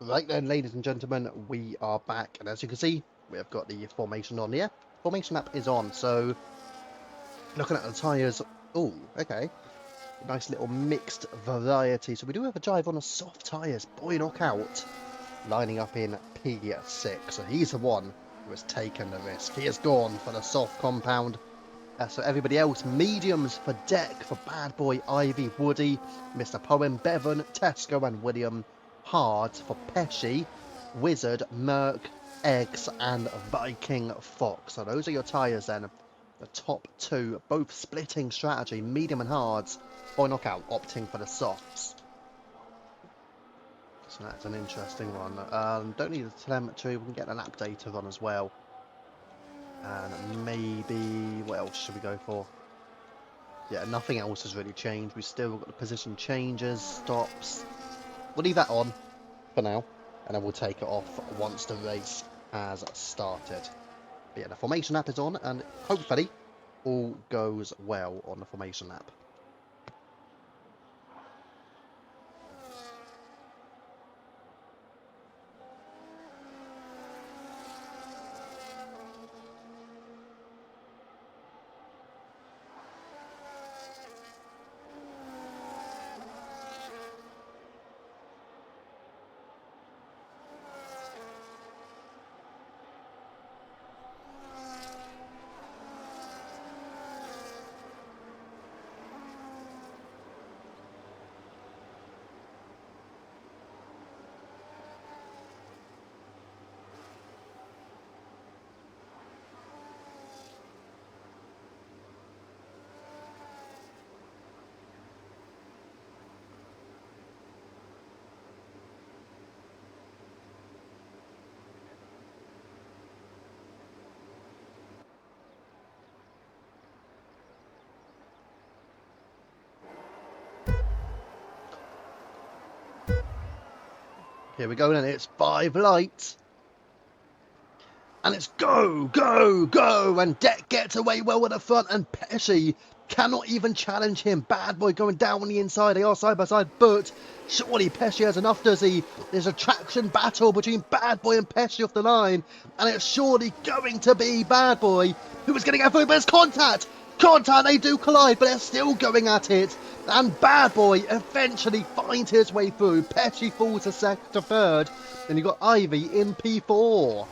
Right then, ladies and gentlemen, we are back, and as you can see, we have got the formation on here. Formation app is on, so looking at the tyres, oh, okay, nice little mixed variety. So we do have a drive on the soft tyres, Boy Knockout, lining up in P6. So he's the one who has taken the risk. He has gone for the soft compound. So everybody else, mediums for Deck, for Bad Boy, Ivy, Woody, Mr. Poem, Bevan, Tesco and William, Hard for Pesci, Wizard, Merc, Eggs and Viking Fox. So those are your tyres then. The top two, both splitting strategy, medium and hards, or knockout, opting for the softs. So that's an interesting one. Don't need the telemetry, we can get an lap data on as well. And maybe, what else should we go for? Yeah, nothing else has really changed. We've still got the position changes, stops. We'll leave that on for now, and then we'll take it off once the race has started. But yeah, the formation app is on, and hopefully all goes well on the formation app. Here we go then, it's 5 lights. And it's go, go, go, and Deck gets away well with the front, and Pesci cannot even challenge him. Bad Boy going down on the inside, they are side by side, but surely Pesci has enough, does he? There's a traction battle between Bad Boy and Pesci off the line, and it's surely going to be Bad Boy who is going to get through, but it's contact! Contact, they do collide, but they're still going at it, and Bad Boy eventually finds his way through. Pesci falls to third, and you've got Ivy in P4.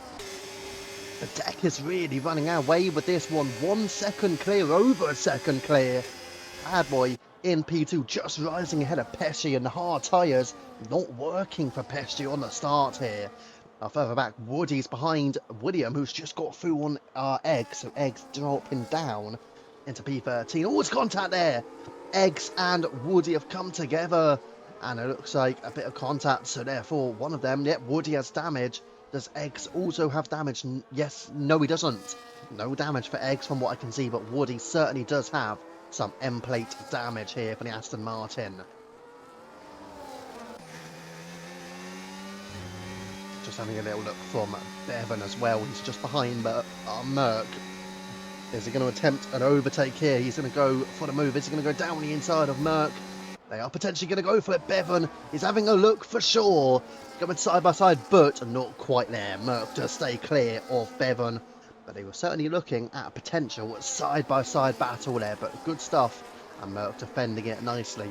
The Deck is really running away with this one. 1 second clear, over a second clear. Bad Boy in P2, just rising ahead of Pesci, and the hard tyres not working for Pesci on the start here. Further back, Woody's behind William, who's just got through on Eggs, so Eggs dropping down into P13. Oh, it's contact there. Eggs and Woody have come together, and it looks like a bit of contact, so therefore one of them, yep, Woody has damage. Does Eggs also have damage? Yes, no he doesn't. No damage for Eggs from what I can see, but Woody certainly does have some M-plate damage here for the Aston Martin. Just having a little look from Bevan as well. He's just behind Merc. Is he going to attempt an overtake here? He's going to go for the move. Is he going to go down the inside of Merc? They are potentially going to go for it. Bevan is having a look for sure. Going side by side, but not quite there. Merc does stay clear of Bevan. But they were certainly looking at a potential side by side battle there. But good stuff. And Merc defending it nicely.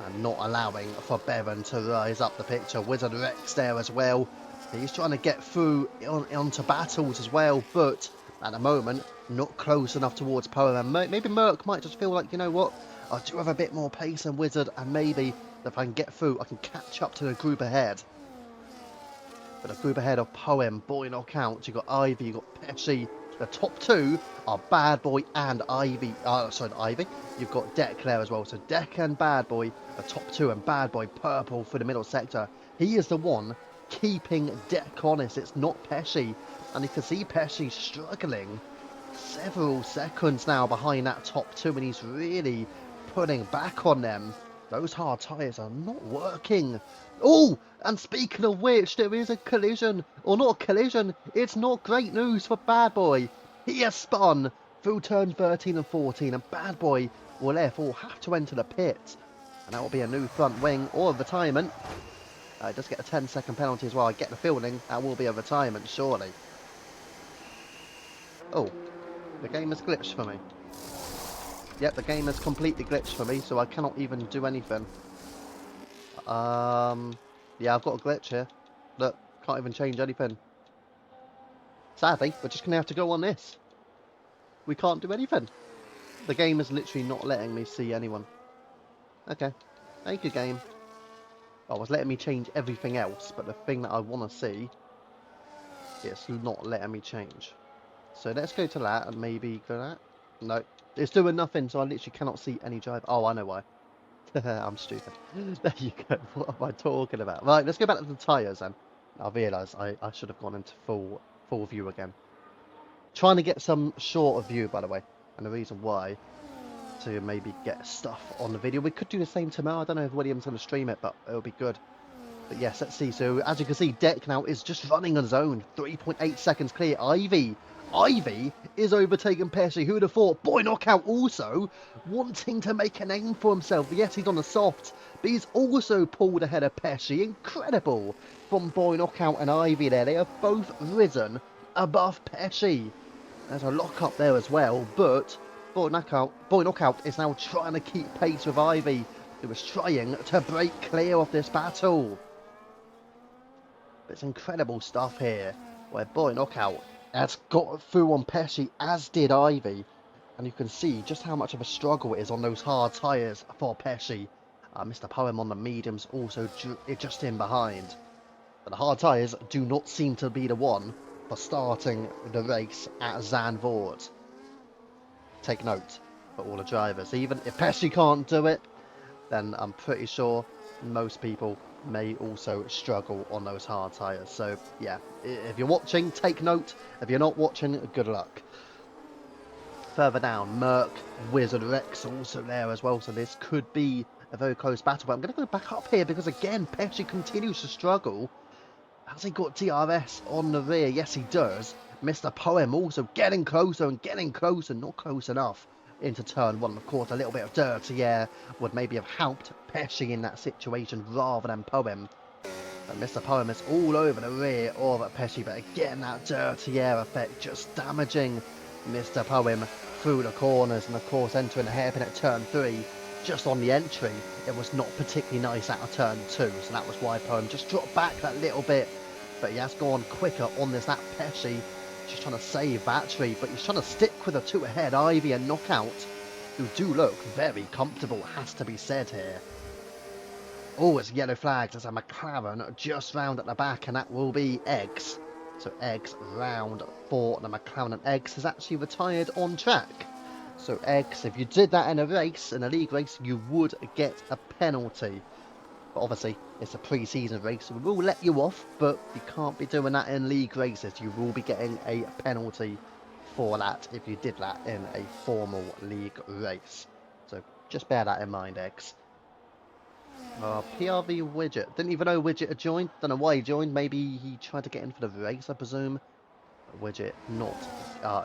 And not allowing for Bevan to rise up the picture. Wizard Rex there as well. He's trying to get through onto battles as well. But at the moment, not close enough towards Poem. And maybe Merc might just feel like, you know what? I do have a bit more pace than Wizard, and maybe if I can get through, I can catch up to the group ahead. But the group ahead of Poem, Boy Knockout, you've got Ivy, you've got Pesci. The top two are Bad Boy and Ivy. Ivy. You've got Deck there as well. So Deck and Bad Boy, the top two, and Bad Boy purple for the middle sector. He is the one keeping Deck honest. It's not Pesci. And you can see Pesci struggling several seconds now behind that top two, and he's really putting back on them. Those hard tyres are not working. Oh, and speaking of which, there is a collision. Or not a collision, it's not great news for Bad Boy. He has spun through turns 13 and 14, and Bad Boy will therefore have to enter the pit. And that will be a new front wing or a retirement. Just get a 10-second penalty as well. I get the feeling that will be a retirement, surely. Oh, the game has glitched for me. Yep, the game has completely glitched for me, so I cannot even do anything. Yeah, I've got a glitch here. Look, can't even change anything. Sadly, we're just going to have to go on this. We can't do anything. The game is literally not letting me see anyone. Okay, thank you, game. Well, it was letting me change everything else, but the thing that I want to see, it's not letting me change. So let's go to that and maybe go that. No, it's doing nothing, so I literally cannot see any drive. Oh, I know why. I'm stupid. There you go. What am I talking about? Right, let's go back to the tyres then. I realise I should have gone into full view again. Trying to get some shorter view, by the way. And the reason why, to maybe get stuff on the video. We could do the same tomorrow. I don't know if William's going to stream it, but it'll be good. But yes, let's see. So as you can see, Deck now is just running on his own. 3.8 seconds clear. Ivy is overtaking Pesci. Who would have thought? Boy Knockout also wanting to make a name for himself. Yes, he's on the soft, but he's also pulled ahead of Pesci. Incredible from Boy Knockout and Ivy there. They have both risen above Pesci. There's a lock up there as well, but Boy Knockout is now trying to keep pace with Ivy, who is trying to break clear of this battle. It's incredible stuff here, where Boy Knockout has got through on Pesci, as did Ivy. And you can see just how much of a struggle it is on those hard tyres for Pesci. Mr. Poem on the mediums also just in behind. But the hard tyres do not seem to be the one for starting the race at Zandvoort. Take note for all the drivers. Even if Pesci can't do it, then I'm pretty sure most people may also struggle on those hard tyres. So yeah, if you're watching, take note. If you're not watching, good luck. Further down, Merc, Wizard Rex also there as well. So this could be a very close battle. But I'm going to go back up here because again, Pesci continues to struggle. Has he got DRS on the rear? Yes, he does. Mr. Poem also getting closer and getting closer, not close enough into turn one. Of course, a little bit of dirty air would maybe have helped Pesci in that situation rather than Poem. But Mr. Poem is all over the rear of Pesci, but again, that dirty air effect just damaging Mr. Poem through the corners, and of course, entering a hairpin at turn 3. Just on the entry, it was not particularly nice out of turn 2, so that was why Poem just dropped back that little bit. But he has gone quicker on this lap. Pesci just trying to save battery, but he's trying to stick with the two ahead, Ivy and Knockout, who do look very comfortable, has to be said here. Oh, it's yellow flags. There's a McLaren just round at the back, and that will be Eggs. So Eggs round for the McLaren, and Eggs has actually retired on track. So Eggs, if you did that in a race, in a league race, you would get a penalty. But obviously, it's a pre-season race, so we will let you off, but you can't be doing that in league races. You will be getting a penalty for that if you did that in a formal league race. So just bear that in mind, Eggs. PRV Widget. Didn't even know Widget had joined. Don't know why he joined. Maybe he tried to get in for the race, I presume. Widget not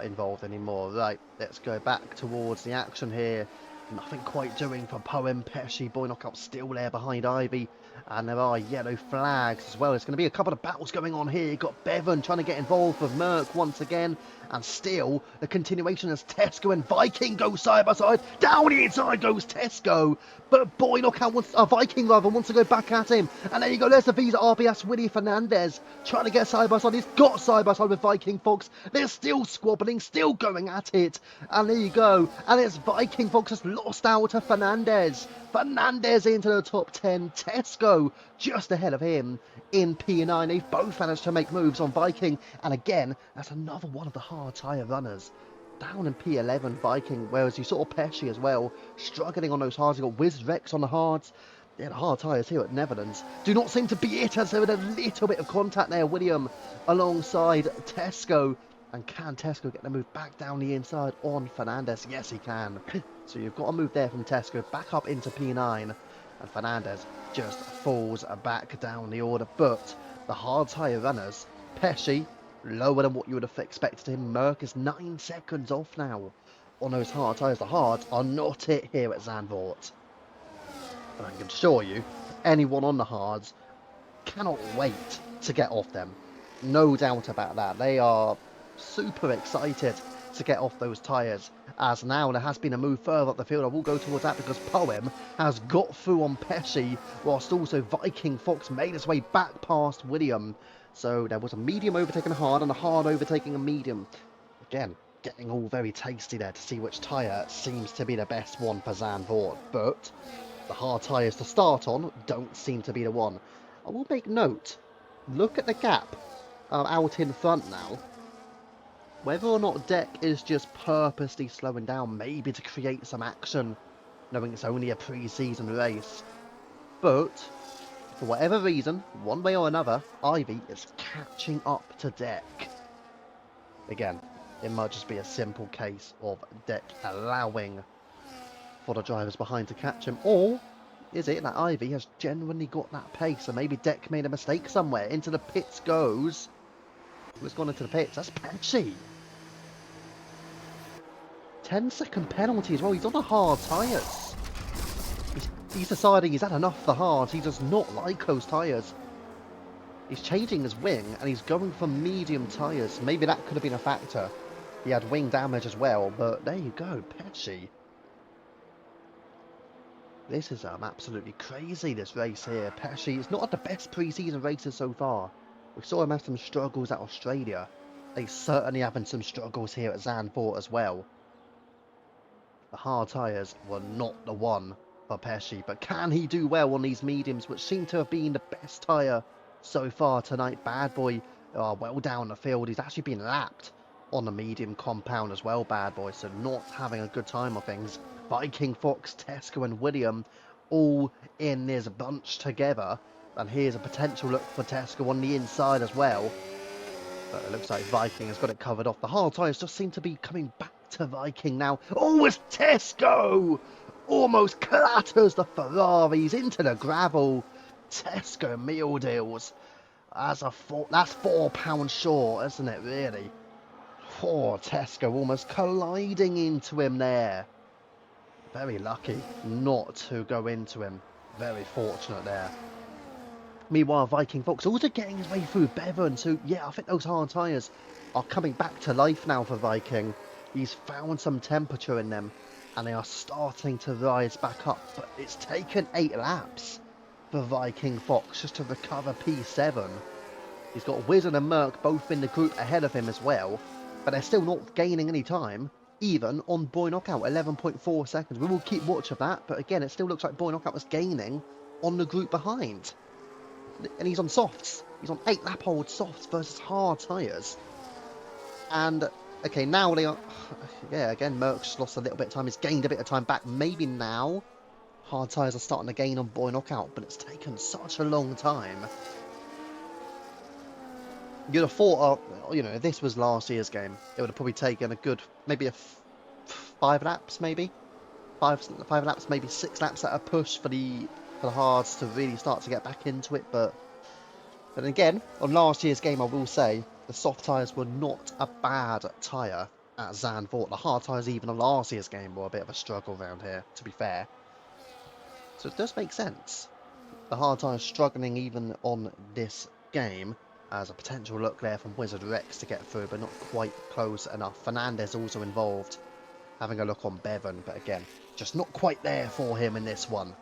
involved anymore. Right, let's go back towards the action here. Nothing quite doing for Poem. Pesci, Boy Knockout still there behind Ivy. And there are yellow flags as well. There's going to be a couple of battles going on here. You've got Bevan trying to get involved with Merc once again. And still, the continuation as Tesco and Viking go side by side. Down the inside goes Tesco. But Boy Knockout Viking wants to go back at him. And there you go. There's the Visa RBS Willie Fernandez trying to get side by side. He's got side by side with Viking Fox. They're still squabbling, still going at it. And there you go. And it's Viking Fox has lost out to Fernandez. Fernandez into the top 10. Tesco just ahead of him in P9. They've both managed to make moves on Viking. And again, that's another one of the hard tyre runners. Down in P11, Viking, whereas you saw Pesci as well, struggling on those hards. You've got Wiz Rex on the hards. Yeah, the hard tyres here at Netherlands do not seem to be it, as there was a little bit of contact there. William alongside Tesco. And can Tesco get the move back down the inside on Fernandez? Yes, he can. So you've got a move there from Tesco back up into P9. And Fernandez just falls back down the order. But the hard tyre runners, Pesci, lower than what you would have expected him. Merc is 9 seconds off now on those hard tyres. The hards are not it here at Zandvoort. And I can assure you, anyone on the hards cannot wait to get off them. No doubt about that. They are super excited to get off those tyres. As now there has been a move further up the field. I will go towards that because Poem has got through on Pesci, whilst also Viking Fox made his way back past William. So there was a medium overtaking a hard and a hard overtaking a medium. Again, getting all very tasty there to see which tyre seems to be the best one for Zandvoort. But the hard tyres to start on don't seem to be the one. I will make note, look at the gap out in front now. Whether or not Deck is just purposely slowing down, maybe to create some action, knowing it's only a pre-season race. But, for whatever reason, one way or another, Ivy is catching up to Deck. Again, it might just be a simple case of Deck allowing for the drivers behind to catch him, or is it that Ivy has genuinely got that pace and maybe Deck made a mistake somewhere? Into the pits goes. Who's gone into the pits? That's Pesci. 10-second penalty as well. He's on the hard tyres. He's deciding he's had enough of the hards. He does not like those tyres. He's changing his wing and he's going for medium tyres. Maybe that could have been a factor. He had wing damage as well, but there you go, Pesci. This is absolutely crazy, this race here. Pesci is not had the best pre-season races so far. We saw him have some struggles at Australia. He's certainly having some struggles here at Zandvoort as well. The hard tyres were not the one for Pesci, but can he do well on these mediums, which seem to have been the best tyre so far tonight? Bad Boy well down the field. He's actually been lapped on the medium compound as well, Bad Boy, so not having a good time of things. Viking Fox, Tesco and William all in this bunch together, and here's a potential look for Tesco on the inside as well. But it looks like Viking has got it covered off. The hard tyres just seem to be coming back to Viking now. Oh, it's Tesco! Almost clatters the Ferraris into the gravel. Tesco meal deals. That's £4 short, isn't it, really? Poor Tesco almost colliding into him there. Very lucky not to go into him. Very fortunate there. Meanwhile, Viking Fox also getting his way through Bevan. So, yeah, I think those hard tyres are coming back to life now for Viking. He's found some temperature in them, and they are starting to rise back up. But it's taken 8 laps for Viking Fox just to recover P7. He's got Wizard and Merc both in the group ahead of him as well, but they're still not gaining any time, even on Boy Knockout, 11.4 seconds. We will keep watch of that, but again, it still looks like Boy Knockout was gaining on the group behind. And he's on softs. He's on 8 lap hold softs versus hard tyres. And, okay, now they are... Yeah, again, Merck's lost a little bit of time. He's gained a bit of time back. Maybe now hard tyres are starting to gain on Boy Knockout, but it's taken such a long time. You'd have thought, you know, if this was last year's game, it would have probably taken a good, maybe 5 laps, maybe? 5 laps, maybe 6 laps at a push for the hards to really start to get back into it. But again, on last year's game, I will say the soft tyres were not a bad tyre at Zandvoort. The hard tyres even on last year's game were a bit of a struggle around here, to be fair. So it does make sense. The hard tyres struggling even on this game, as a potential look there from Wizard Rex to get through, but not quite close enough. Fernandez also involved, having a look on Bevan, but again, just not quite there for him in this one.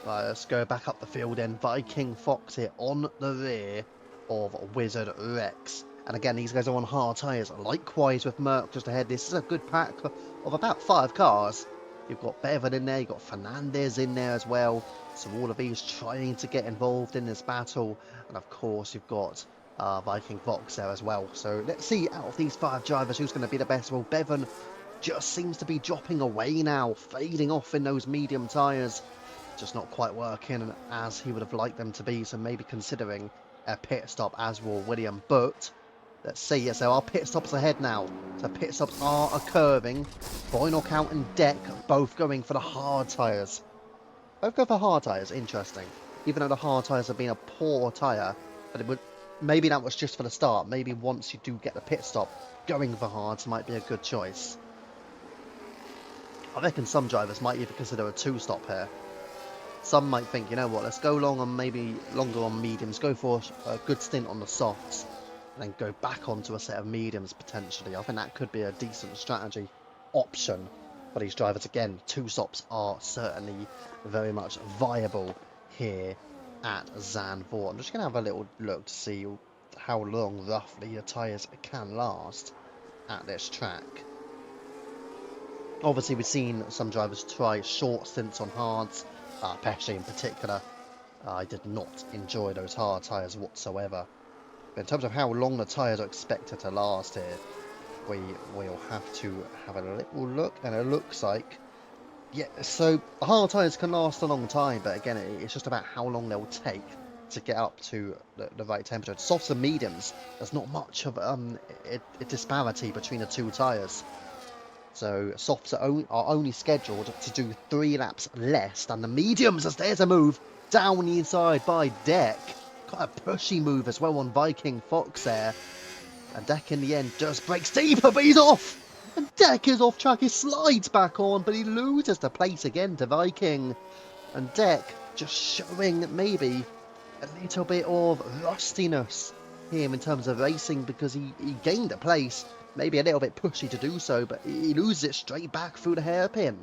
Right, let's go back up the field then. Viking Fox here on the rear of Wizard Rex. And again, these guys are on hard tyres. Likewise with Merck just ahead. This is a good pack of about 5 cars. You've got Bevan in there, you've got Fernandez in there as well. So all of these trying to get involved in this battle. And of course, you've got Viking Fox there as well. So let's see out of these 5 drivers who's going to be the best. Well, Bevan just seems to be dropping away now, fading off in those medium tyres. Just not quite working as he would have liked them to be, so maybe considering a pit stop, as will William. But Let's see. Yes, there are pit stops ahead now. So pit stops are occurring. Final Count and Deck both going for the hard tyres. Both go for hard tyres. Interesting. Even though the hard tyres have been a poor tyre, but it would maybe that was just for the start. Maybe once you do get the pit stop, going for hards might be a good choice. I reckon some drivers might even consider a two-stop here. Some might think, you know what, let's go long on maybe longer on mediums, go for a good stint on the softs, and then go back onto a set of mediums potentially. I think that could be a decent strategy option for these drivers. Again, two stops are certainly very much viable here at Zandvoort. I'm just going to have a little look to see how long roughly the tyres can last at this track. Obviously, we've seen some drivers try short stints on hards, Pesce in particular. I did not enjoy those hard tyres whatsoever. But in terms of how long the tyres are expected to last here, we will have to have a little look, and it looks like, yeah, so hard tyres can last a long time, but again, it's just about how long they'll take to get up to the right temperature. Softs and mediums, there's not much of a disparity between the two tyres. So softs are only scheduled to do 3 laps less than the mediums, as there's a move down the inside by Deck. Quite a pushy move as well on Viking Fox there. And Deck in the end just breaks deeper, but he's off! And Deck is off track, he slides back on, but he loses the place again to Viking. And Deck just showing maybe a little bit of rustiness here in terms of racing, because he gained a place. Maybe a little bit pushy to do so, but he loses it straight back through the hairpin.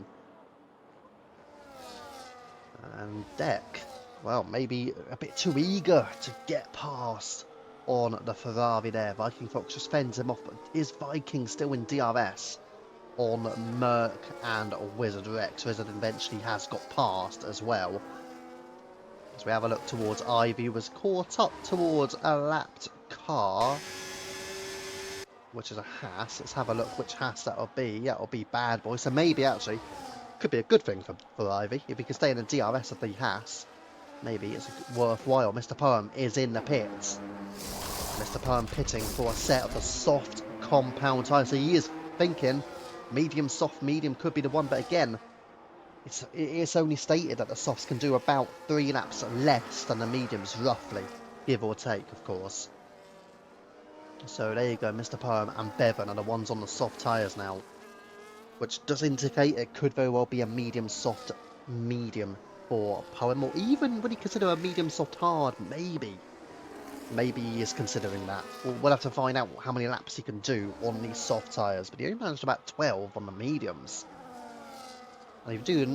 And Deck, well, maybe a bit too eager to get past on the Ferrari there. Viking Fox just fends him off, but is Viking still in DRS on Merc and Wizard Rex? Wizard eventually has got past as well. As we have a look towards Ivy, who was caught up towards a lapped car, which is a Haas. Let's have a look which Haas that'll be. Yeah, it'll be Bad Boy. So maybe actually could be a good thing for Ivy if he can stay in the DRS of the Haas. Maybe it's worthwhile. Mr. Poem is in the pits. Mr. Poem pitting for a set of the soft compound tyres. So he is thinking medium, soft, medium could be the one. But again, it's only stated that the softs can do about 3 laps less than the mediums, roughly, give or take, of course. So there you go, Mr. Poem and Bevan are the ones on the soft tyres now, which does indicate it could very well be a medium soft medium for Poem, or even would he consider a medium soft hard? Maybe he is considering that. We'll have to find out how many laps he can do on these soft tyres, but he only managed about 12 on the mediums. And if you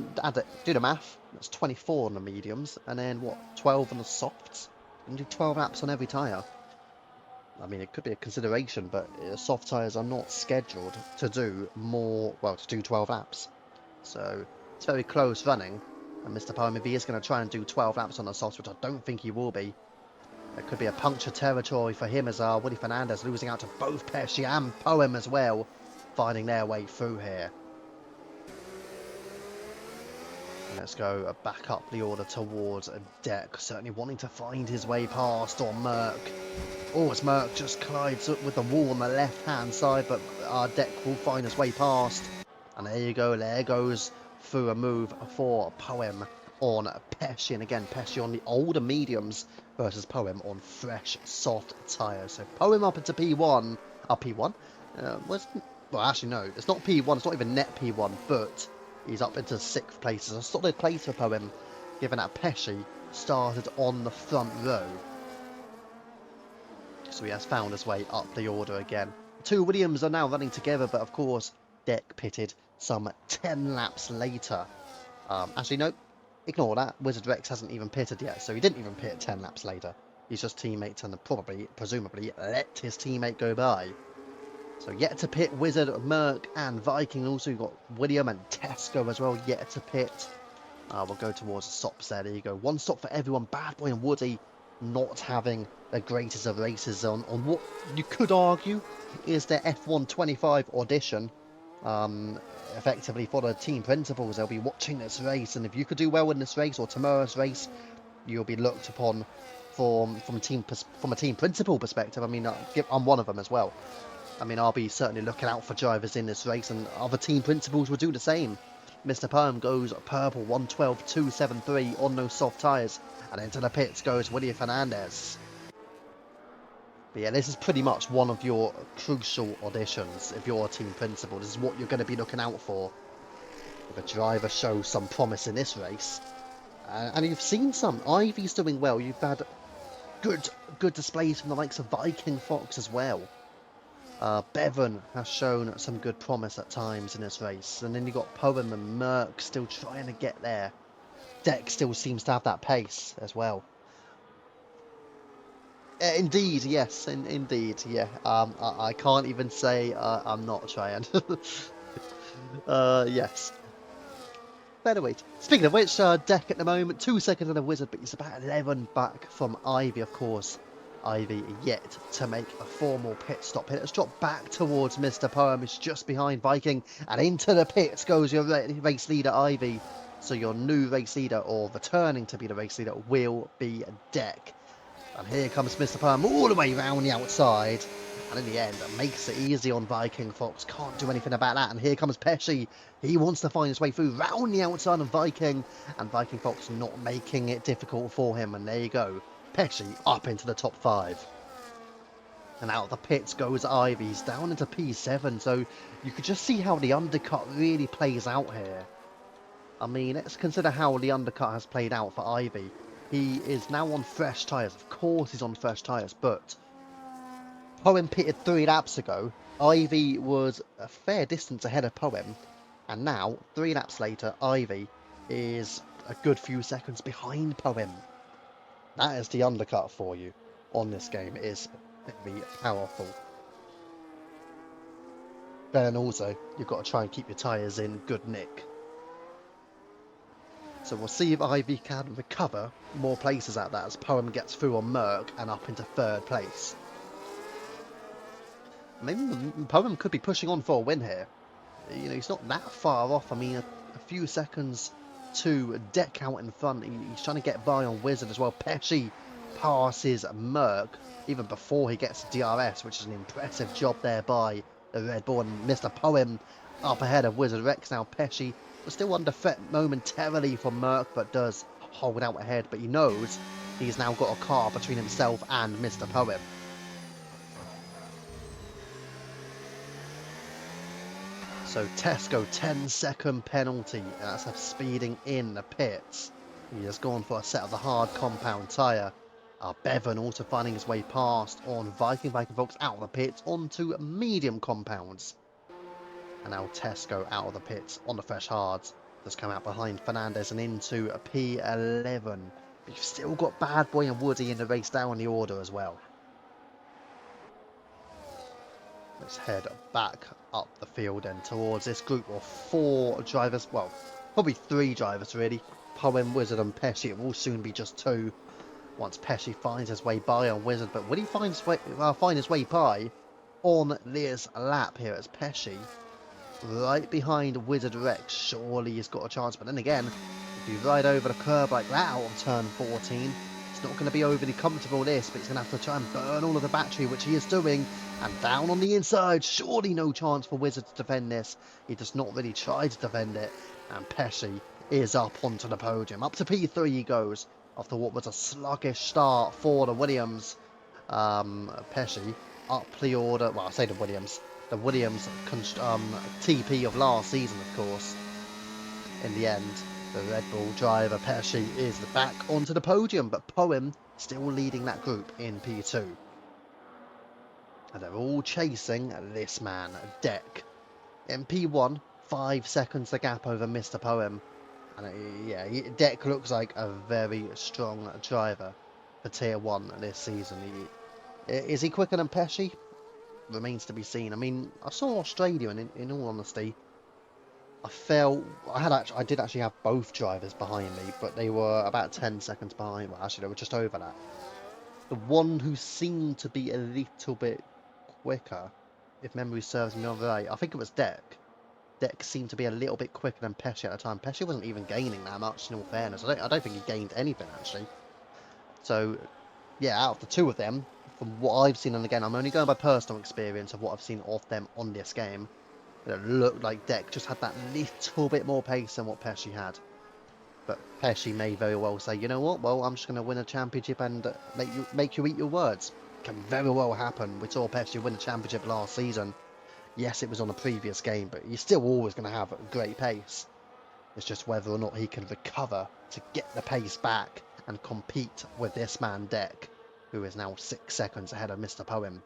do the math, that's 24 on the mediums, and then what, 12 on the softs? You can do 12 laps on every tyre. I mean, it could be a consideration, but soft tyres are not scheduled to do to do 12 laps. So it's very close running. And Mr. Poem, if he is going to try and do 12 laps on the softs, which I don't think he will be, it could be a puncture territory for him, as Woody Fernandez losing out to both Pesce and Poem as well, finding their way through here. Let's go back up the order towards Deck, certainly wanting to find his way past on Merc. Oh, as Merc just collides with the wall on the left-hand side, but our Deck will find his way past. And there you go, there goes through a move for Poem on Pesce. And again, Pesce on the older mediums versus Poem on fresh, soft tyres. So Poem up into P1. P1? Well, actually, no, it's not P1, it's not even net P1, but he's up into 6th place. It's a solid place for Poem, given that Pesce started on the front row. So he has found his way up the order again. The two Williams are now running together, but of course, Deck pitted some 10 laps later. Actually, no, ignore that. Wizard Rex hasn't even pitted yet, so he didn't even pit 10 laps later. He's just teammates and presumably, let his teammate go by. So yet to pit Wizard, Merc and Viking. Also you've got William and Tesco as well, yet to pit. We'll go towards the stops there. There you go. One stop for everyone. Bad Boy and Woody not having the greatest of races on what you could argue is their F1 25 audition. Effectively for the team principals, they'll be watching this race, and if you could do well in this race or tomorrow's race, you'll be looked upon from a team principal perspective. I mean, I'm one of them as well. I mean, I'll be certainly looking out for drivers in this race, and other team principals will do the same. Mr. Perm goes purple, 112.273 on those soft tyres, and into the pits goes Willie Fernandez. But yeah, this is pretty much one of your crucial auditions if you're a team principal. This is what you're going to be looking out for. If a driver shows some promise in this race, and you've seen some. Ivy's doing well. You've had good displays from the likes of Viking Fox as well. Bevan has shown some good promise at times in this race. And then you've got Poem and Merck still trying to get there. Deck still seems to have that pace as well. Indeed, yes, indeed, yeah. I can't even say I'm not trying. Yes. Featherweight. Speaking of which, Deck at the moment, 2 seconds on the Wizard, but he's about 11 back from Ivy, of course. Ivy yet to make a formal pit stop here. Let's drop back towards Mr. Poem, who's just behind Viking, and into the pits goes your race leader, Ivy. So your new race leader, or returning to be the race leader, will be Deck. And here comes Mr. Poem all the way round the outside. And in the end, it makes it easy on Viking Fox. Can't do anything about that. And here comes Pesci. He wants to find his way through round the outside of Viking. And Viking Fox not making it difficult for him. And there you go. Pesci up into the top 5. And out of the pits goes Ivy's down into P7. So you could just see how the undercut really plays out here. I mean, let's consider how the undercut has played out for Ivy. He is now on fresh tyres. Of course he's on fresh tyres, but Poem pitted 3 laps ago. Ivy was a fair distance ahead of Poem. And now, 3 laps later, Ivy is a good few seconds behind Poem. That is the undercut for you on this game. It is very powerful. Then also, you've got to try and keep your tyres in good nick. So we'll see if Ivy can recover more places at that as Poem gets through on Merck and up into 3rd place. Maybe Poem could be pushing on for a win here. You know, he's not that far off. I mean, a few seconds to Deck out in front. He's trying to get by on Wizard as well. Pesci passes Merck even before he gets to DRS, which is an impressive job there by the Red Bull. And Mr. Poem up ahead of Wizard Rex now. Pesci was still under threat momentarily from Merck, but does hold out ahead. But he knows he's now got a car between himself and Mr. Poem. So Tesco, 10-second penalty. That's a speeding in the pits. He has gone for a set of the hard compound tyre. Bevan also finding his way past on Viking. Viking Fox out of the pits onto medium compounds. And now Tesco out of the pits on the fresh hards. Just come out behind Fernandez and into a P11. But you've still got Bad Boy and Woody in the race down the order as well. Let's head back up the field and towards this group of 4 drivers. Well, probably 3 drivers really. Poem, Wizard and Pesci. It will soon be just 2 once Pesci finds his way by on Wizard. But will he find his way by on this lap here as Pesci right behind Wizard Rex? Surely he's got a chance. But then again, if you ride over the curb like that out of turn 14, it's not going to be overly comfortable this, but he's going to have to try and burn all of the battery, which he is doing. And down on the inside, surely no chance for Wizard to defend this. He does not really try to defend it. And Pesci is up onto the podium. Up to P3 he goes after what was a sluggish start for the Williams. Pesci up the order. Well, I say the Williams TP of last season, of course. In the end, the Red Bull driver Pesci is back onto the podium, but Poem still leading that group in P2. And they're all chasing this man, Deck. In P1, 5 seconds the gap over Mr. Poem. And yeah, Deck looks like a very strong driver for Tier 1 this season. Is he quicker than Pesci? Remains to be seen. I mean, I saw Australia, and in all honesty, I did actually have both drivers behind me, but they were about 10 seconds behind. Well, actually, they were just over that. The one who seemed to be a little bit quicker, if memory serves me right, I think it was Deck. Deck seemed to be a little bit quicker than Pesci at the time. Pesci wasn't even gaining that much, in all fairness. I don't think he gained anything, actually. So, yeah, out of the two of them, from what I've seen, and again, I'm only going by personal experience of what I've seen of them on this game, it looked like Deck just had that little bit more pace than what Pesci had. But Pesci may very well say, you know what? Well, I'm just going to win a championship and make you eat your words. Can very well happen. We saw Pesci win a championship last season. Yes, it was on a previous game, but he's still always going to have a great pace. It's just whether or not he can recover to get the pace back and compete with this man Deck, who is now 6 seconds ahead of Mr. Poem.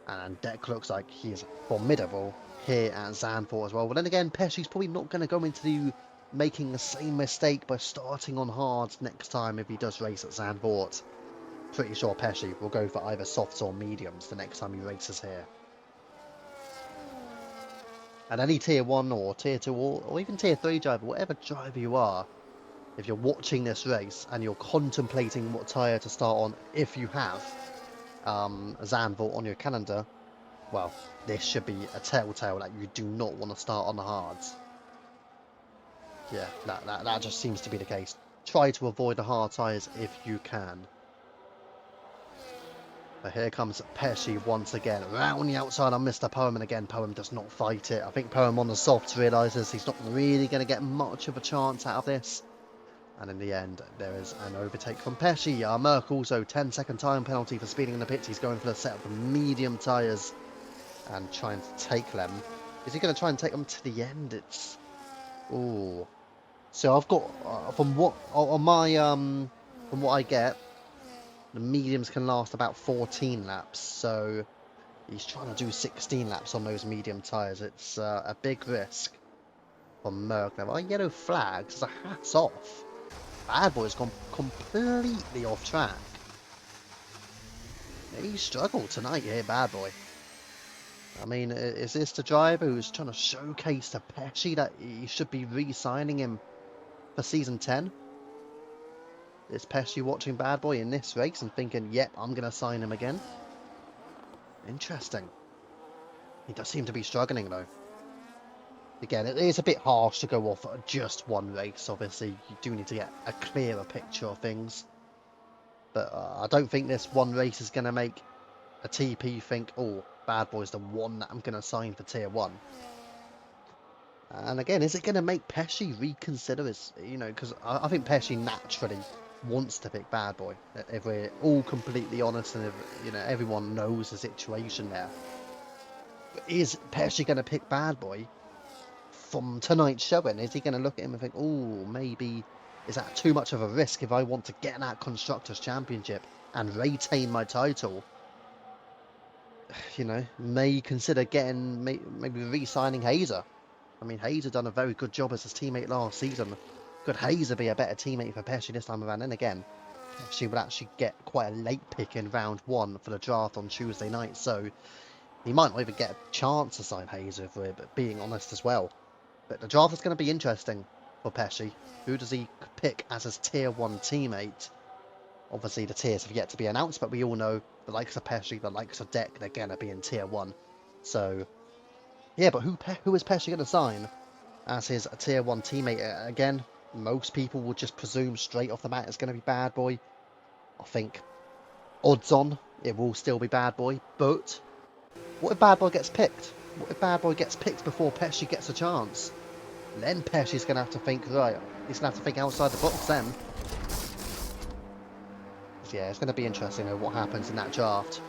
And Deck looks like he is formidable here at Zandvoort as well. But then again, Pesci's probably not going to go into making the same mistake by starting on hards next time if he does race at Zandvoort. Pretty sure Pesci will go for either softs or mediums the next time he races here. And any tier 1 or tier 2 or even tier 3 driver, whatever driver you are, if you're watching this race and you're contemplating what tyre to start on, if you have Zandvoort on your calendar, well, this should be a telltale that you do not want to start on the hards. Yeah, that just seems to be the case. Try to avoid the hard tyres if you can. But here comes Pesci once again, round the outside on Mr. Poem, and again, Poem does not fight it. I think Poem on the softs realises he's not really going to get much of a chance out of this. And in the end, there is an overtake from Pesci. Merck also 10-second time penalty for speeding in the pits. He's going for the set of the medium tyres and trying to take them. Is he going to try and take them to the end? It's... oh. So I've got, from what I get, the mediums can last about 14 laps. So he's trying to do 16 laps on those medium tyres. It's a big risk for Merck. Now, our yellow flags, a hats off. Bad Boy's gone completely off track. He struggled tonight here, Bad Boy. I mean, is this the driver who's trying to showcase to Pesci that he should be re-signing him for Season 10? Is Pesci watching Bad Boy in this race and thinking, yep, I'm going to sign him again? Interesting. He does seem to be struggling, though. Again, it is a bit harsh to go off at just one race. Obviously, you do need to get a clearer picture of things. But I don't think this one race is going to make a TP think, oh, Bad Boy's the one that I'm going to sign for Tier 1. And again, is it going to make Pesci reconsider his, because I think Pesci naturally wants to pick Bad Boy. If we're all completely honest and if, everyone knows the situation there. But is Pesci going to pick Bad Boy from tonight's showing? Is he going to look at him and think, oh, maybe is that too much of a risk if I want to get that Constructors' Championship and retain my title? May consider getting, maybe re-signing Hazer. I mean, Hazer done a very good job as his teammate last season. Could Hazer be a better teammate for Pesci this time around? And again, Pesci would actually get quite a late pick in round 1 for the draft on Tuesday night, so he might not even get a chance to sign Hazer, if we're being honest as well. But the draft is going to be interesting for Pesci. Who does he pick as his Tier 1 teammate? Obviously, the tiers have yet to be announced, but we all know the likes of Pesci, the likes of Deck, they're going to be in Tier 1. So, yeah, but who is Pesci going to sign as his Tier 1 teammate? Again, most people would just presume straight off the bat it's going to be Bad Boy. I think odds on it will still be Bad Boy, but what if Bad Boy gets picked? What if Bad Boy gets picked before Pesci gets a chance? Then Pesci's going to have to think, right, he's going to have to think outside the box then. Yeah, it's going to be interesting what happens in that draft.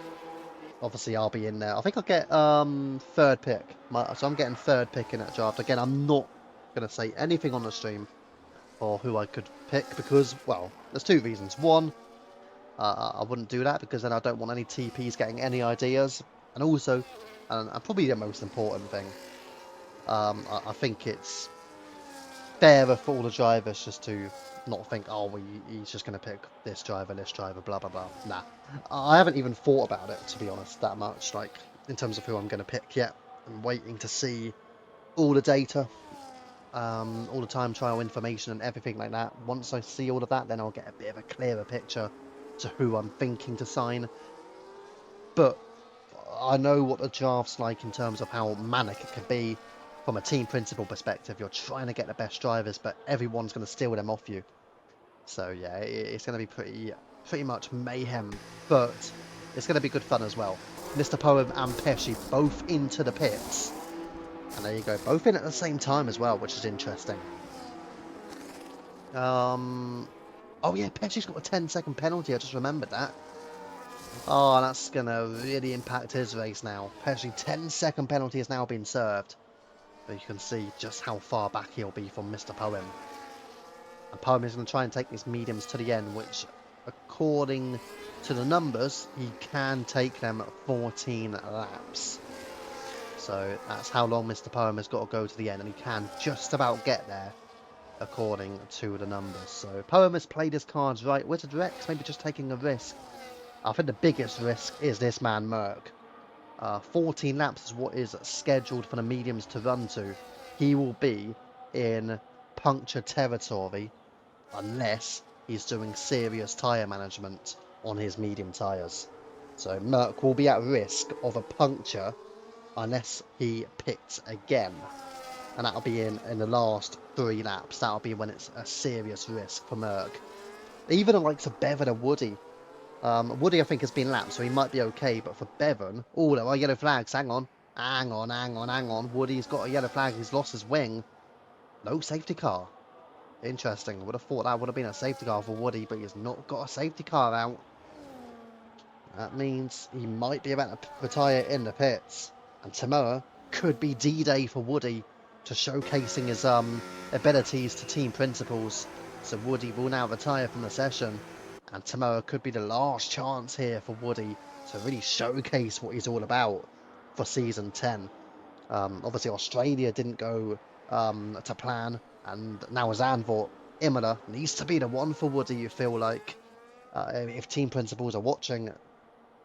Obviously, I'll be in there. I think I'll get third pick. So I'm getting third pick in that draft. Again, I'm not going to say anything on the stream or who I could pick because, well, there's two reasons. One, I wouldn't do that because then I don't want any TPs getting any ideas. And also, and probably the most important thing, I think it's fairer for all the drivers just to not think, oh, well, he's just going to pick this driver, blah, blah, blah. Nah. I haven't even thought about it, to be honest, that much, like, in terms of who I'm going to pick yet. I'm waiting to see all the data, all the time trial information and everything like that. Once I see all of that, then I'll get a bit of a clearer picture to who I'm thinking to sign. But I know what the draft's like in terms of how manic it can be. From a team principal perspective, you're trying to get the best drivers, but everyone's going to steal them off you. So yeah, it's going to be pretty much mayhem, but it's going to be good fun as well. Mr. Poem and Pesci both into the pits. And there you go, both in at the same time as well, which is interesting. Oh yeah, Pesci's got a 10-second penalty, I just remembered that. Oh, that's going to really impact his race now. Pesci, 10-second penalty has now been served. But you can see just how far back he'll be from Mr. Poem. And Poem is going to try and take these mediums to the end, which, according to the numbers, he can take them 14 laps. So that's how long Mr. Poem has got to go to the end, and he can just about get there, according to the numbers. So Poem has played his cards right. Wizard Rex maybe just taking a risk. I think the biggest risk is this man Merc. 14 laps is what is scheduled for the mediums to run to. He will be in puncture territory unless he's doing serious tyre management on his medium tyres. So Merc will be at risk of a puncture unless he pits again. And that'll be in the last 3 laps. That'll be when it's a serious risk for Merc. Even the likes of Bevan and Woody. Woody, I think, has been lapped, so he might be okay. But for Bevan... Oh, there are yellow flags. Hang on. Hang on. Woody's got a yellow flag. He's lost his wing. No safety car. Interesting. I would have thought that would have been a safety car for Woody, but he's not got a safety car out. That means he might be about to retire in the pits. And tomorrow could be D-Day for Woody to showcasing his abilities to team principals. So Woody will now retire from the session. And tomorrow could be the last chance here for Woody to really showcase what he's all about for Season 10. Obviously, Australia didn't go to plan. And now Zandvoort, Imola needs to be the one for Woody, you feel like. If team principals are watching,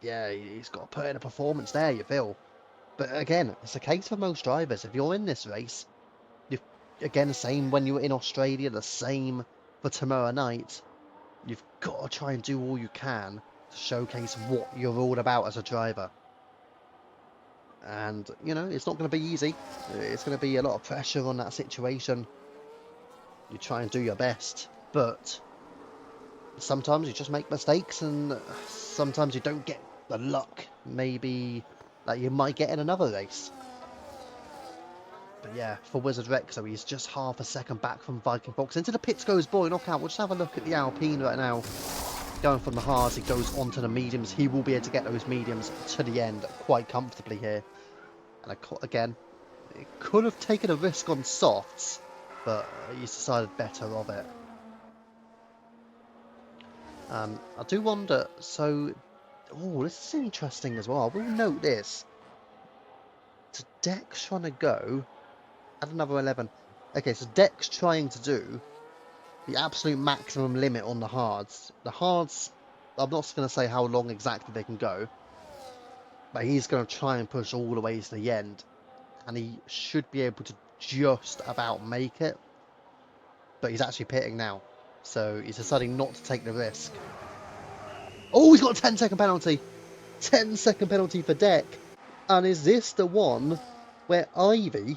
yeah, he's got to put in a performance there, you feel. But again, it's the case for most drivers. If you're in this race, again, the same when you were in Australia, the same for tomorrow night. You've got to try and do all you can to showcase what you're all about as a driver. And, you know, it's not going to be easy. It's going to be a lot of pressure on that situation. You try and do your best, but sometimes you just make mistakes, and sometimes you don't get the luck maybe that you might get in another race. But yeah, for Wizard Rex, so he's just half a second back from Viking Fox. Into the pits goes Boy Knockout. We'll just have a look at the Alpine right now. Going from the hards, he goes onto the mediums. He will be able to get those mediums to the end quite comfortably here. And again, it could have taken a risk on softs, but he's decided better of it. I do wonder, so... Oh, this is interesting as well. I will note this. So Deck's trying to go... Add another 11. Okay, so Deck's trying to do the absolute maximum limit on the hards. The hards, I'm not going to say how long exactly they can go, but he's going to try and push all the way to the end. And he should be able to just about make it. But he's actually pitting now. So he's deciding not to take the risk. Oh, he's got a 10-second penalty. 10-second penalty for Deck. And is this the one where Ivy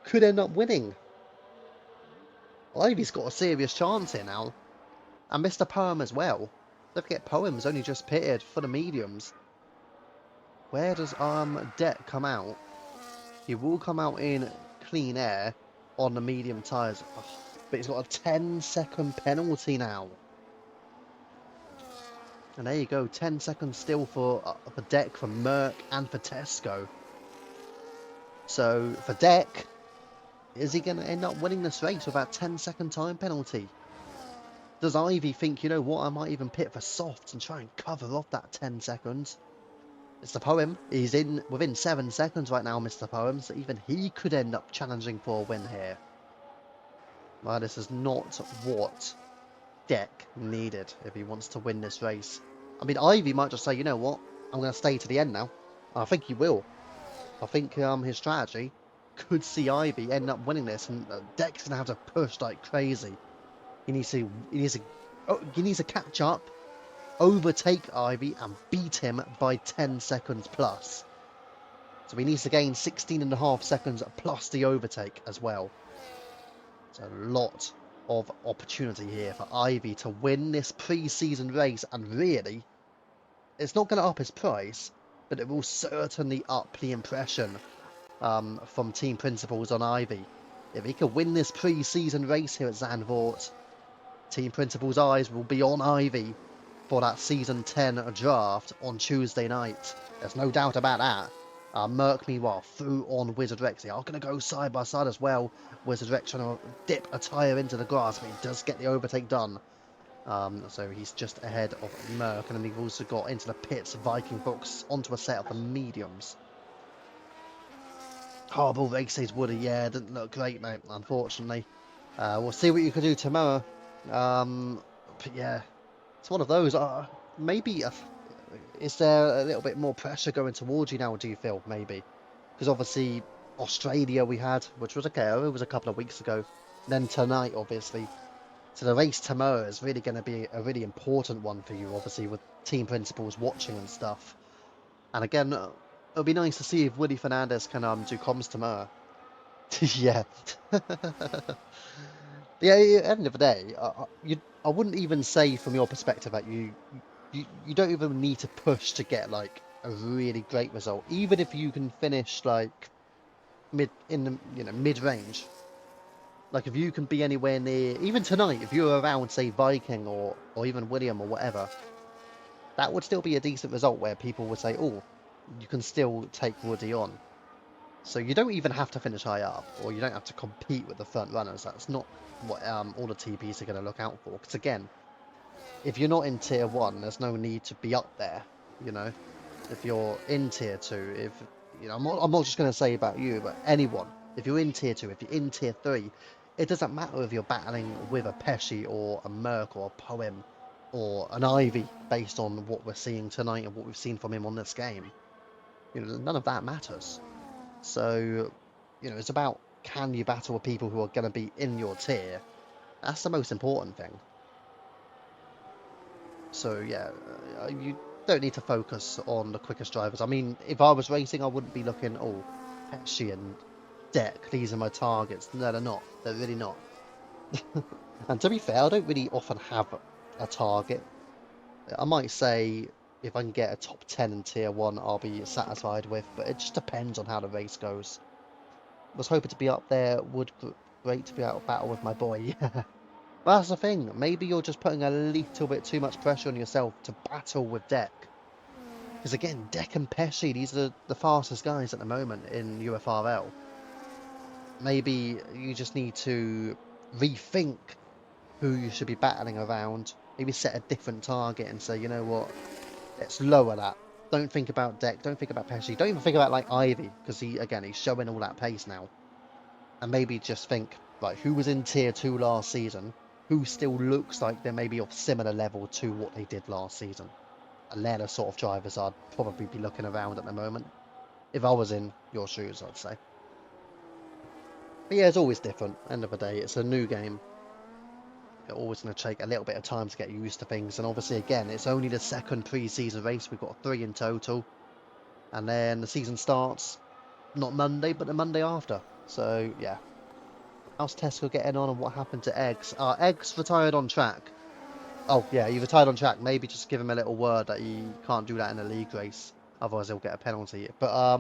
could end up winning? Ivy's got a serious chance here now. And Mr. Poem as well. Don't forget, Poem's only just pitted for the mediums. Where does Deck come out? He will come out in clean air on the medium tyres. Oh, but he's got a 10-second penalty now. And there you go, 10 seconds still for Deck, for Merc, and for Tesco. So, for Deck, is he going to end up winning this race with that 10-second time penalty? Does Ivy think, you know what, I might even pit for softs and try and cover off that 10 seconds? Mr. Poem, he's within 7 seconds right now, Mr. Poem, so even he could end up challenging for a win here. Well, this is not what Deck needed if he wants to win this race. I mean, Ivy might just say, you know what, I'm going to stay to the end now. I think he will. I think his strategy could see Ivy end up winning this, and Deck's going to have to push like crazy. He needs to catch up, overtake Ivy, and beat him by 10 seconds plus. So he needs to gain 16.5 seconds plus the overtake as well. It's a lot of opportunity here for Ivy to win this pre-season race, and really, it's not going to up his price, but it will certainly up the impression from team principals on Ivy. If he can win this pre-season race here at Zandvoort, team principals' eyes will be on Ivy for that season 10 draft on Tuesday night. There's no doubt about that. Merck, meanwhile, through on Wizard Rex. They are going to go side by side as well. Wizard Rex trying to dip a tyre into the grass, but he does get the overtake done. So he's just ahead of Merck, and then we've also got into the pits Viking Books onto a set of the mediums. Horrible races, Woody. Yeah, didn't look great, mate, unfortunately. We'll see what you can do tomorrow. But yeah, it's one of those. Maybe is there a little bit more pressure going towards you now, do you feel, maybe? Because obviously Australia we had, which was okay, it was a couple of weeks ago. Then tonight, obviously. So the race tomorrow is really going to be a really important one for you, obviously, with team principals watching and stuff. And again, it'll be nice to see if Willie Fernandez can do comms tomorrow. Yeah. Yeah, at the end of the day, I wouldn't even say from your perspective that you don't even need to push to get like a really great result, even if you can finish like mid range. Like if you can be anywhere near, even tonight, if you're around say Viking or even William or whatever, that would still be a decent result where people would say, oh, you can still take Woody on. So you don't even have to finish high up, or you don't have to compete with the front runners. That's not what all the TPs are going to look out for. Because again, if you're not in tier 1, there's no need to be up there, you know. If you're in tier 2, if you know, I'm not just going to say about you, but anyone. If you're in tier 2, if you're in tier 3, it doesn't matter if you're battling with a Pesci or a Merc or a Poem or an Ivy, based on what we're seeing tonight and what we've seen from him on this game. You know, none of that matters. So, you know, it's about, can you battle with people who are going to be in your tier? That's the most important thing. So yeah, you don't need to focus on the quickest drivers. I mean, if I was racing, I wouldn't be looking, oh, Pesci and Deck, these are my targets. No, they're not. They're really not. And to be fair, I don't really often have a target. I might say if I can get a top 10 in tier 1, I'll be satisfied with, but it just depends on how the race goes. Was hoping to be up there, would great to be out of battle with my boy. Yeah. But that's the thing, maybe you're just putting a little bit too much pressure on yourself to battle with Deck. Because again, Deck and Pesci, these are the fastest guys at the moment in UFRL. Maybe you just need to rethink who you should be battling around. Maybe set a different target and say, you know what, let's lower that. Don't think about Deck, don't think about Pesci, don't even think about like Ivy, because he's showing all that pace now. And maybe just think, right, who was in tier 2 last season, who still looks like they're maybe of similar level to what they did last season. And they're the sort of drivers I'd probably be looking around at the moment. If I was in your shoes, I'd say. But yeah, it's always different. End of the day, it's a new game. It's always going to take a little bit of time to get used to things. And obviously, again, it's only the second pre-season race. We've got 3 in total. And then the season starts, not Monday, but the Monday after. So, yeah. How's Tesco getting on and what happened to Eggs? Eggs retired on track. Oh, yeah, he retired on track. Maybe just give him a little word that he can't do that in a league race. Otherwise, he'll get a penalty. But,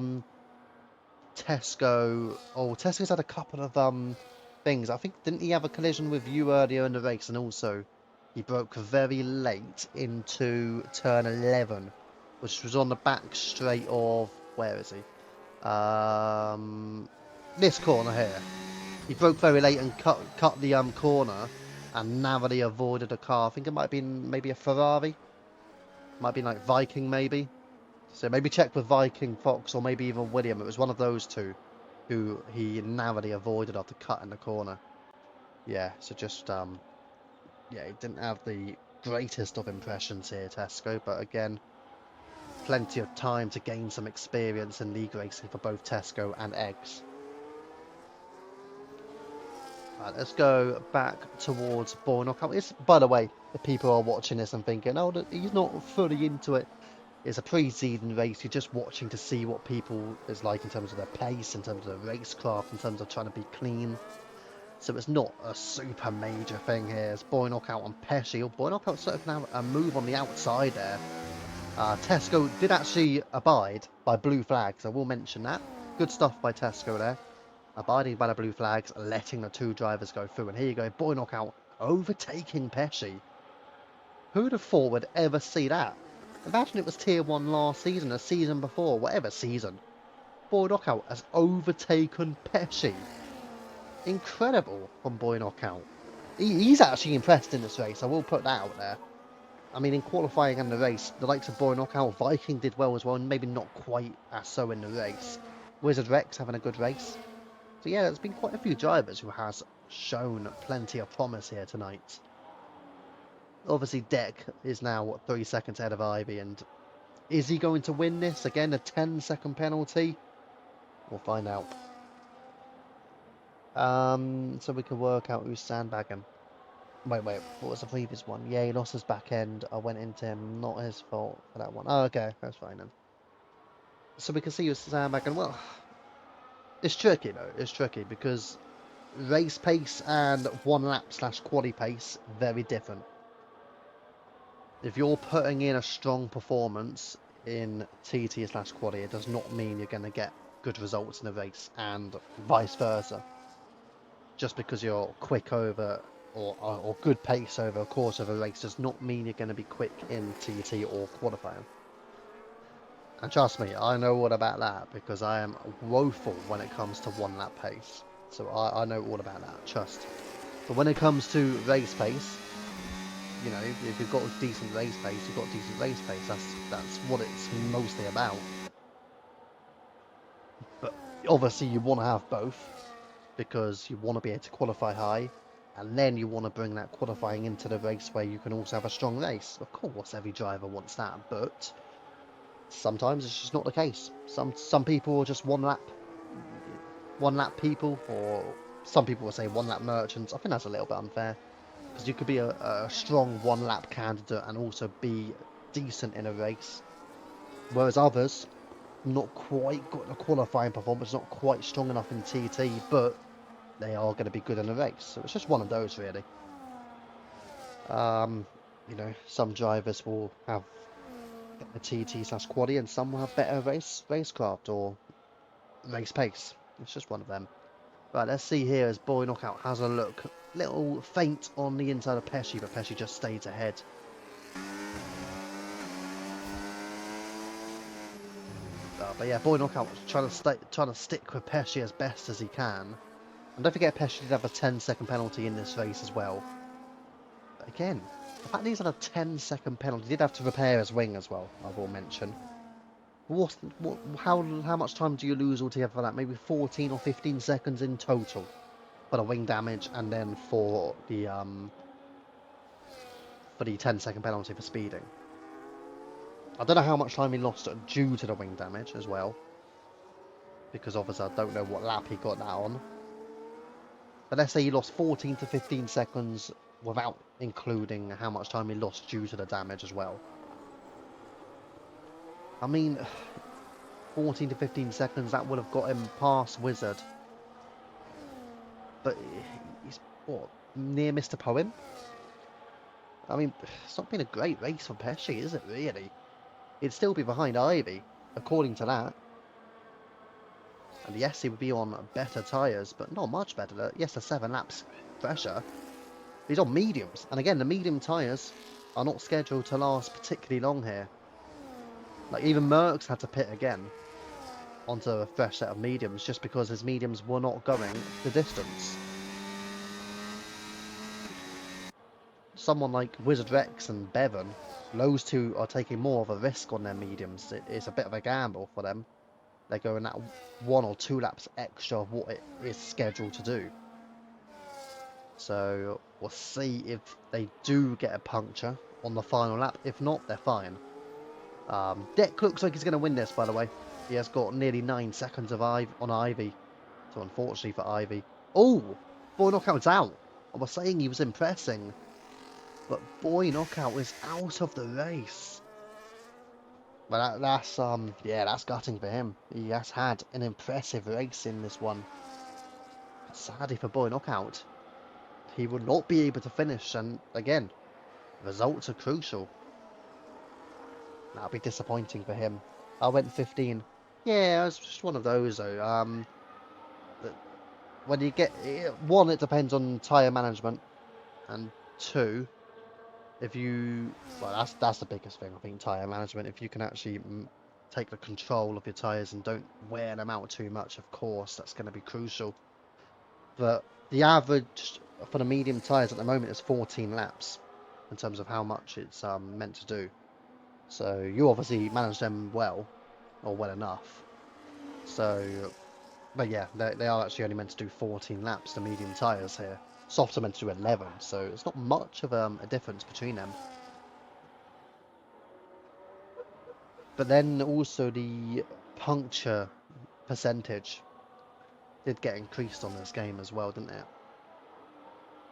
Tesco's had a couple of, things. I think, didn't he have a collision with you earlier in the race? And also, he broke very late into turn 11, which was on the back straight of, where is he? This corner here. He broke very late and cut the corner and narrowly avoided a car. I think it might have been maybe a Ferrari. Might be like Viking maybe. So maybe check with Viking Fox or maybe even William. It was one of those two who he narrowly avoided after cutting the corner. Yeah, so just yeah, he didn't have the greatest of impressions here, Tesco, but again, plenty of time to gain some experience in league racing for both Tesco and Eggs. Right, let's go back towards Bournemouth. It's, by the way, if people are watching this and thinking, oh, he's not fully into it. It's a pre-season race. You're just watching to see what people is like in terms of their pace, in terms of their racecraft, in terms of trying to be clean. So it's not a super major thing here. It's Boy Knockout and Pesci. Boy Knockout sort of can have a move on the outside there. Tesco did actually abide by blue flags. I will mention that. Good stuff by Tesco there. Abiding by the blue flags, letting the two drivers go through. And here you go, Boy Knockout overtaking Pesci. Who would have thought would ever see that? Imagine it was Tier 1 last season, a season before, whatever season. Boy Knockout has overtaken Pesci. Incredible from Boy Knockout. He's actually impressed in this race, I will put that out there. I mean, in qualifying and the race, the likes of Boy Knockout, Viking did well as well, and maybe not quite as so in the race. Wizard Rex having a good race. So yeah, there's been quite a few drivers who has shown plenty of promise here tonight. Obviously, Deck is now, what, 3 seconds ahead of Ivy, and is he going to win this? Again, a 10-second penalty? We'll find out. So we can work out who's sandbagging. Wait, what was the previous one? Yeah, he lost his back end. I went into him, not his fault for that one. Oh, okay, that's fine then. So we can see who's sandbagging. Well, it's tricky though. It's tricky because race pace and one lap / quali pace, very different. If you're putting in a strong performance in TT / quali, it does not mean you're going to get good results in a race, and vice versa. Just because you're quick over or good pace over a course of a race does not mean you're going to be quick in TT or qualifying. And trust me, I know all about that because I am woeful when it comes to one lap pace. So I know all about that, trust. But when it comes to race pace, you know, if you've got a decent race pace, you've got decent race pace. That's what it's mostly about. But obviously you want to have both because you want to be able to qualify high, and then you want to bring that qualifying into the race where you can also have a strong race. Of course, every driver wants that, but sometimes it's just not the case. Some people are just one lap people, or some people will say one lap merchants. I think that's a little bit unfair because you could be a strong one lap candidate and also be decent in a race, whereas others not quite got the qualifying performance, not quite strong enough in TT, but they are going to be good in a race. So it's just one of those, really. You know, some drivers will have a TT / quali, and some will have better racecraft or race pace. It's just one of them. Right, let's see here as Boy Knockout has a look. Little feint on the inside of Pesci, but Pesci just stays ahead. But yeah, Boy Knockout trying to stick with Pesci as best as he can. And don't forget, Pesci did have a 10-second penalty in this race as well. But again, the fact that he's had a 10-second penalty, he did have to repair his wing as well, I will mention. How much time do you lose altogether for that? Maybe 14 or 15 seconds in total for the wing damage, and then for the 10-second penalty for speeding. I don't know how much time he lost due to the wing damage as well, because obviously I don't know what lap he got that on. But let's say he lost 14 to 15 seconds without including how much time he lost due to the damage as well. I mean, 14 to 15 seconds, that would have got him past Wizard. But he's, what, near Mr. Poem? I mean, it's not been a great race for Pesci, is it really? He'd still be behind Ivy, according to that. And yes, he would be on better tyres, but not much better. Yes, they're 7 laps fresher. He's on mediums. And again, the medium tyres are not scheduled to last particularly long here. Like, even Merckx had to pit again onto a fresh set of mediums just because his mediums were not going the distance. Someone like Wizard Rex and Bevan, those two are taking more of a risk on their mediums. It's a bit of a gamble for them. They're going that 1 or 2 laps extra of what it is scheduled to do. So we'll see if they do get a puncture on the final lap. If not, they're fine. Deck looks like he's going to win this, by the way. He has got nearly 9 seconds of on Ivy. So unfortunately for Ivy. Oh, Boy Knockout's out. I was saying he was impressing. But Boy Knockout is out of the race. But that's gutting for him. He has had an impressive race in this one. sadly for Boy Knockout, he will not be able to finish. And again, results are crucial. That'll be disappointing for him. I went 15. Yeah, it's just one of those though. When you get one, it depends on tyre management, and two, if you that's the biggest thing I think, tyre management. If you can actually take the control of your tyres and don't wear them out too much, of course that's going to be crucial. But the average for the medium tyres at the moment is 14 laps in terms of how much it's meant to do. So you obviously manage them well, or well enough. So, but yeah, they are actually only meant to do 14 laps, the medium tyres here. Softs are meant to do 11, so it's not much of a difference between them. But then also the puncture percentage did get increased on this game as well, didn't it?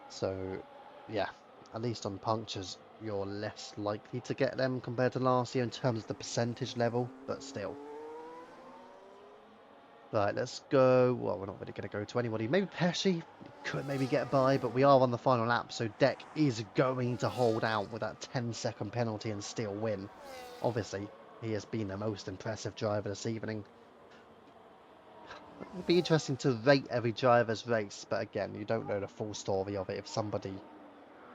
So, yeah, at least on punctures, you're less likely to get them compared to last year in terms of the percentage level, but still. Right, let's go. Well, we're not really going to go to anybody. Maybe Pesci could maybe get by, but we are on the final lap, so Deck is going to hold out with that 10-second penalty and still win. Obviously, he has been the most impressive driver this evening. It'd be interesting to rate every driver's race, but again, you don't know the full story of it. If somebody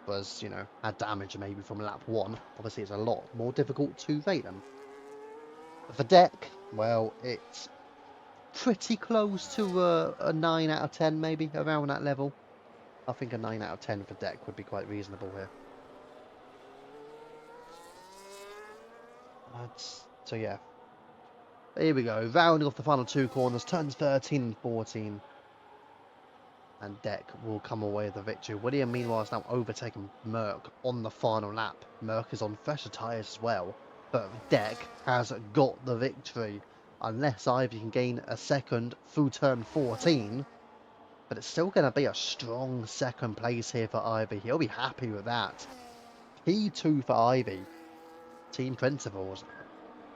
was, had damage maybe from lap 1, obviously it's a lot more difficult to rate them. But for Deck, well, it's pretty close to a 9 out of 10, maybe, around that level. I think a 9 out of 10 for Deck would be quite reasonable here. So yeah. Here we go, rounding off the final 2 corners, turns 13 and 14. And Deck will come away with the victory. William, meanwhile, has now overtaken Merck on the final lap. Merck is on fresher tyres as well. But Deck has got the victory. Unless Ivy can gain a second through turn 14. But it's still going to be a strong second place here for Ivy. He'll be happy with that. P2 for Ivy. Team Principals.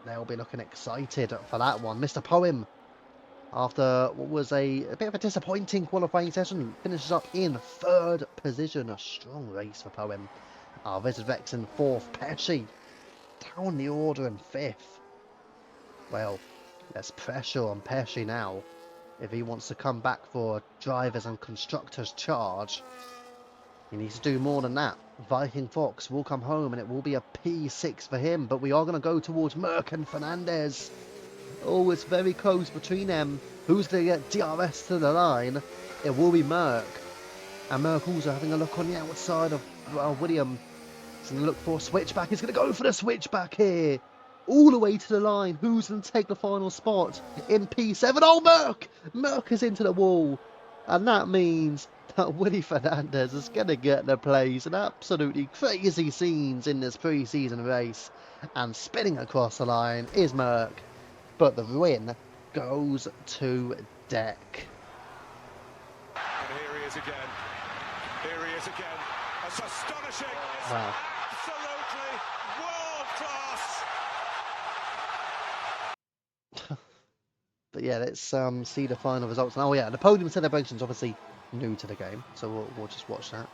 They'll be looking excited for that one. Mr. Poem, after what was a bit of a disappointing qualifying session, finishes up in 3rd position. A strong race for Poem. Visit Rex in 4th. Pesci down the order in 5th. Well, there's pressure on Pesci now. If he wants to come back for drivers and constructors charge, he needs to do more than that. Viking Fox will come home and it will be a P6 for him, but we are going to go towards Merck and Fernandez. Oh, it's very close between them. Who's going to get DRS to the line? It will be Merck. And Merck also having a look on the outside of William. He's going to look for a switchback. He's going to go for the switchback here. All the way to the line. Who's going to take the final spot in P7? Oh, Merck! Merck is into the wall. And that means that Willie Fernandez is going to get the place. And absolutely crazy scenes in this pre-season race. And spinning across the line is Merck. But the win goes to Deck. And here he is again. Here he is again. That's astonishing. It's wow. Absolutely world class. But yeah, let's see the final results. Oh yeah, the podium celebration's obviously new to the game, so we'll just watch that.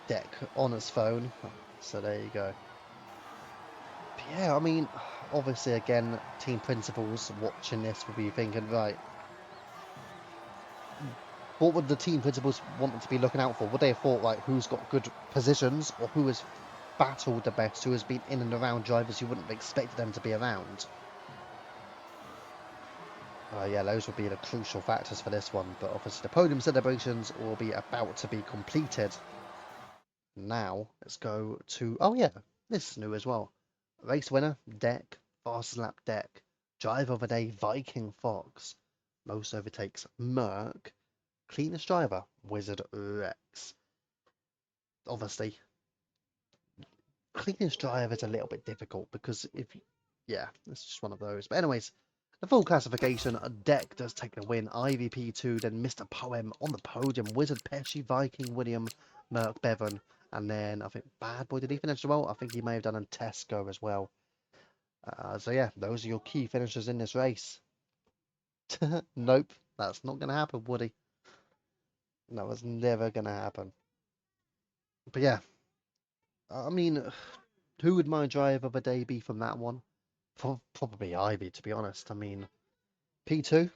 Deck on his phone, so there you go. But yeah, I mean, obviously again, team principals watching this will be thinking, right, what would the team principals want them to be looking out for? Would they have thought, like, who's got good positions, or who has battled the best, who has been in and around drivers who wouldn't have expected them to be around? Yeah, those would be the crucial factors for this one, but obviously the podium celebrations will be about to be completed. Now, let's go to... Oh yeah, this is new as well. Race winner, Deck. Fastest lap, Deck. Driver of the day, Viking Fox. Most overtakes, Merck. Cleanest driver, Wizard Rex. Obviously, cleanest driver is a little bit difficult because yeah, it's just one of those. But anyways, the full classification, Deck does take the win. Ivy P2, then Mr. Poem on the podium. Wizard, Pesci, Viking, William, Merck, Bevan. And then I think Bad Boy, did he finish as well? I think he may have done a Tesco as well. So yeah, those are your key finishers in this race. Nope, That's not going to happen, Woody. That was never going to happen. But yeah, I mean, who would my drive of a day be from that one? Probably Ivy, to be honest. I mean, P2.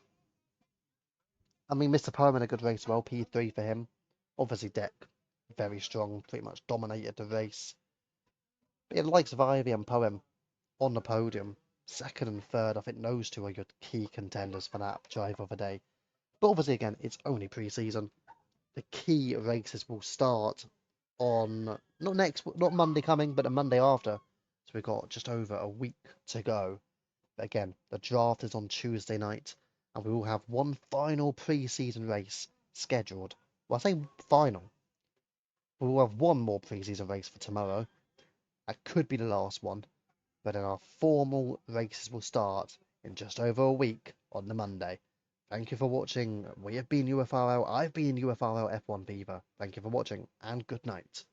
I mean, Mr. Perlman a good race as well. P3 for him. Obviously, Deck, very strong, pretty much dominated the race. But yeah, the likes of Ivy and Poem on the podium, second and third, I think those two are your key contenders for that drive of the day. But obviously, again, it's only pre-season. The key races will start on not Monday coming, but the Monday after. So we've got just over a week to go. But again, the draft is on Tuesday night, and we will have one final pre-season race scheduled. Well, I say final. We will have one more pre-season race for tomorrow. That could be the last one, but then our formal races will start in just over a week on the Monday. Thank you for watching. We have been UFRL. I've been UFRL F1 Fever. Thank you for watching, and good night.